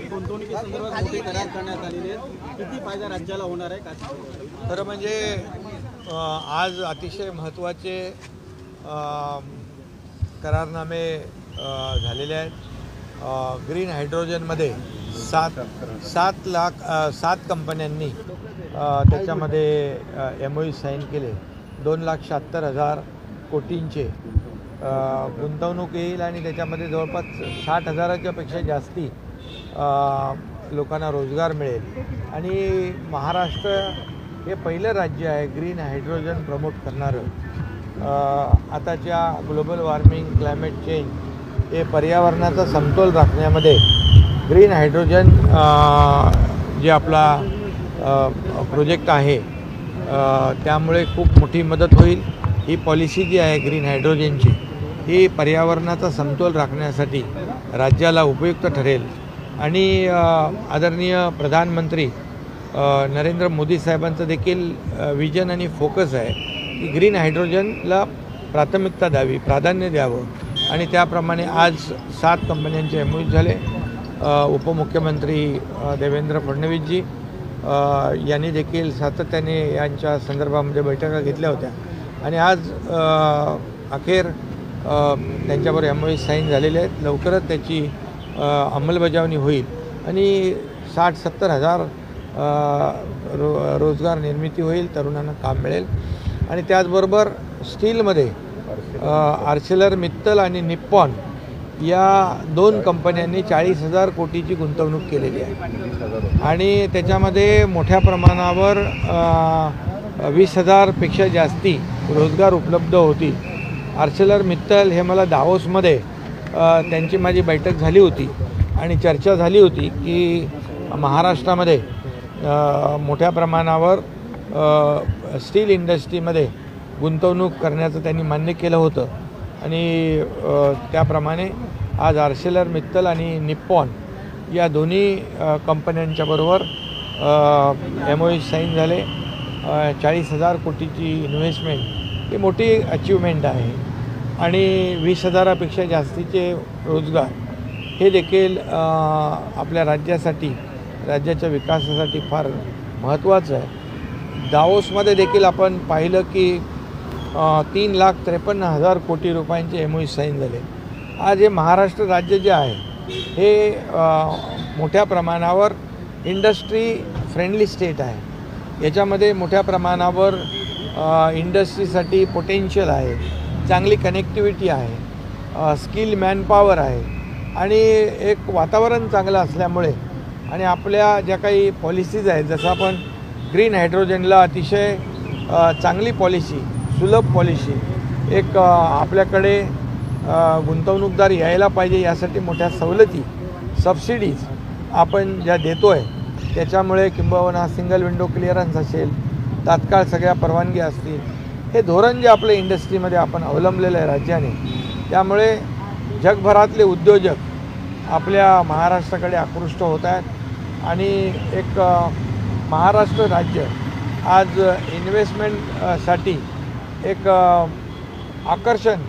गुंतवणुकीसंदर्भात मोठे करार करण्यात आलेले आहेत, किती फायदा राज्याला होणार आहे? खरं म्हणजे आज अतिशय महत्त्वाचे करारनामे झालेले आहेत. ग्रीन हायड्रोजनमध्ये 7 कंपन्यांनी त्याच्यामध्ये MOU साईन केले. 2,76,000 कोटींचे गुंतवणूक येईल आणि त्याच्यामध्ये जवळपास 60,000च्या पेक्षा जास्ती लोकांना रोजगार मिळेल. आणि महाराष्ट्र हे पहिलं राज्य आहे ग्रीन हायड्रोजन प्रमोट करणारं. आताच्या ग्लोबल वॉर्मिंग, क्लायमेट चेंज हे पर्यावरणाचा समतोल राखण्यामध्ये ग्रीन हायड्रोजन जे आपला प्रोजेक्ट आहे त्यामुळे खूप मोठी मदत होईल. ही पॉलिसी जी आहे ग्रीन हायड्रोजनची ही पर्यावरणाचा समतोल राखण्यासाठी राज्याला उपयुक्त ठरेल. आणि आदरणीय प्रधानमंत्री नरेंद्र मोदी साहेबांचं देखील विजन आणि फोकस आहे की ग्रीन हायड्रोजनला प्राथमिकता द्यावी, प्राधान्य द्यावं. आणि त्याप्रमाणे आज 7 कंपन्यांचे MOU झाले. उपमुख्यमंत्री देवेंद्र फडणवीसजी यांनी देखील सातत्याने यांच्या संदर्भामध्ये बैठका घेतल्या होत्या आणि आज अखेर त्यांच्यावर MOU साईन झालेले आहेत. लवकरच त्याची अंमलबजावणी होईल आणि 60-70 हजार रोजगार निर्मिती होईल, तरुणांना काम मिळेल. आणि त्याचबरोबर स्टीलमध्ये आर्सेलर मित्तल आणि निप्पॉन या 2 कंपन्यांनी 40,000 कोटीची गुंतवणूक केलेली आहे आणि त्याच्यामध्ये मोठ्या प्रमाणावर 20,000पेक्षा जास्ती रोजगार उपलब्ध होतील. आर्सेलर मित्तल हे मला दावोसमध्ये त्यांची माझी बैठक झाली होती आणि चर्चा झाली होती की महाराष्ट्रामध्ये मोठ्या प्रमाणावर स्टील इंडस्ट्रीमध्ये गुंतवणूक करण्याचं त्यांनी मान्य केलं होतं. आणि त्याप्रमाणे आज आर्सेलर मित्तल आणि निप्पॉन या दोन्ही कंपन्यांच्याबरोबर MOU साईन झाले. 40,000 कोटीची इन्व्हेस्टमेंट ही मोठी अचीवमेंट आहे आणि 20,000पेक्षा जास्तीचे रोजगार हे देखील आपल्या राज्यासाठी, राज्याच्या विकासासाठी फार महत्त्वाचं आहे. दावोसमध्ये देखील आपण पाहिलं की 3,53,000 कोटी रुपयांचे MOU साईन झाले. आज हे महाराष्ट्र राज्य जे आहे हे मोठ्या प्रमाणावर इंडस्ट्री फ्रेंडली स्टेट आहे. याच्यामध्ये मोठ्या प्रमाणावर इंडस्ट्रीसाठी पोटेन्शियल आहे, चांगली कनेक्टिव्हिटी आहे, स्किल मॅनपॉवर आहे आणि एक वातावरण चांगलं असल्यामुळे आणि आपल्या ज्या काही पॉलिसीज आहेत, जसं आपण ग्रीन हायड्रोजनला अतिशय चांगली पॉलिसी, सुलभ पॉलिसी, एक आपल्याकडे गुंतवणूकदार यायला पाहिजे यासाठी मोठ्या सवलती, सबसिडीज आपण ज्या देतो आहे त्याच्यामुळे किंबहुना सिंगल विंडो क्लिअरन्स असेल, तात्काळ सगळ्या परवानगी असतील, हे धोरण जे आपल्या इंडस्ट्रीमध्ये आपण अवलंबलेलं आहे राज्याने, त्यामुळे जगभरातले उद्योजक आपल्या महाराष्ट्राकडे आकृष्ट होत आहेत. आणि एक महाराष्ट्र राज्य आज इन्व्हेस्टमेंटसाठी एक आकर्षण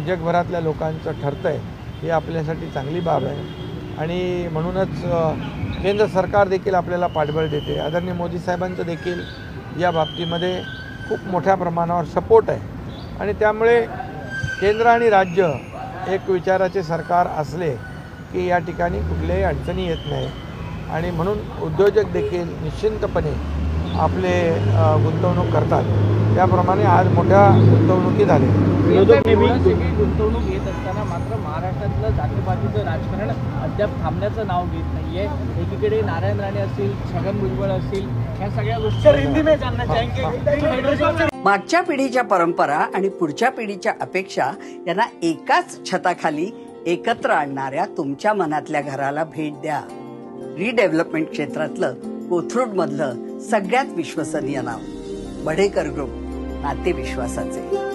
जगभरातल्या लोकांचं ठरतं आहे. ही आपल्यासाठी चांगली बाब आहे आणि म्हणूनच केंद्र सरकार देखील आपल्याला पाठबळ देते. आदरणीय मोदी साहेबांचं देखील या बाबतीमध्ये खूप मोठ्या प्रमाणावर सपोर्ट आहे आणि त्यामुळे केंद्र आणि राज्य एक विचाराचे सरकार असले की या ठिकाणी कुठल्याही अडचणी येत नाही आणि म्हणून उद्योजक देखील निश्चिंतपणे आपले गुंतवणूक करतात. त्याप्रमाणे आज मोठ्या गुंतवणुकी झाल्या. गुंतवणूक येत असताना मात्र महाराष्ट्रातलं जातीपातीचं राजकारण अद्याप थांबण्याचं नाव घेत नाहीये. एकीकडे नारायण राणे असतील, छगन भुजबळ असतील, या सगळ्या गोष्टी मागच्या पिढीच्या परंपरा आणि पुढच्या पिढीच्या अपेक्षा यांना एकाच छताखाली एकत्र आणणाऱ्या तुमच्या मनातल्या घराला भेट द्या. रिडेव्हलपमेंट क्षेत्रातलं कोथरूड मधलं सगळ्यात विश्वसनीय नाव बढेकर ग्रुप, नाते विश्वासाचे.